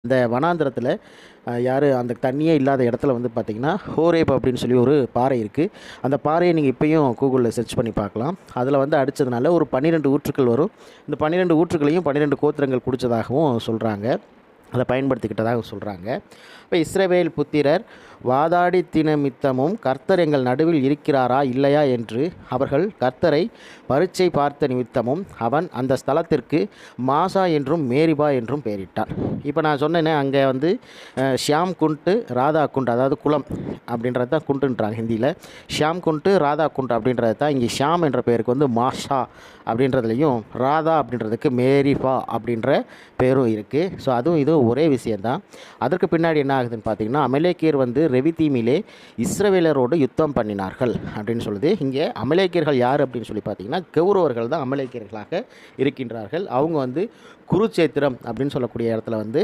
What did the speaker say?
இந்த வனாந்திரத்தில் யார் அந்த தண்ணியே இல்லாத இடத்துல வந்து பார்த்திங்கன்னா ஹோரேப் அப்படின்னு சொல்லி ஒரு பாறை இருக்குது. அந்த பாறையை நீங்கள் இப்போயும் கூகுளில் சர்ச் பண்ணி பார்க்கலாம். அதில் வந்து அடித்ததுனால ஒரு 12 ஊற்றுக்கள் வரும். இந்த 12 ஊற்றுக்களையும் 12 கோத்திரங்கள் குடித்ததாகவும் சொல்கிறாங்க. அதை பயன்படுத்திக்கிட்டதாக சொல்கிறாங்க. இப்போ இஸ்ரவேல் புத்திரர் வாதாடி தினமித்தமும் கர்த்தர் எங்கள் நடுவில் இருக்கிறாரா இல்லையா என்று அவர்கள் கர்த்தரை பரீட்சை பார்த்த நிமித்தமும் அவன் அந்த ஸ்தலத்திற்கு மாசா என்றும் மேரிபா என்றும் பெயரிட்டான். இப்போ நான் சொன்னேனே, அங்கே வந்து ஷியாம் குண்டு ராதா குண்டு, அதாவது குளம் அப்படின்றது தான் குண்டுன்றாங்க ஹிந்தியில். ஷியாம் குண்டு ராதா குண்டு அப்படின்றது தான் இங்கே ஷியாம் என்ற பெயருக்கு வந்து மாஷா அப்படின்றதுலையும் ராதா அப்படின்றதுக்கு மேரிபா அப்படின்ற பேரும் இருக்குது. ஸோ அதுவும் இதுவும் ஒரே விஷயந்தான். அதற்கு பின்னாடி என்ன ஆகுதுன்னு பார்த்தீங்கன்னா, அமலேக்கியர் வந்து ரெவிதீமிலே இஸ்ரவேலரோடு யுத்தம் பண்ணினார்கள் அப்படின்னு சொல்லுது. இங்கே அமலேக்கியர்கள் யார் அப்படின்னு சொல்லி பார்த்தீங்கன்னா, கௌரவர்கள் தான் அமலேக்கியர்களாக இருக்கின்றார்கள். அவங்க வந்து குருச்சேத்திரம் அப்படின்னு சொல்லக்கூடிய இடத்துல வந்து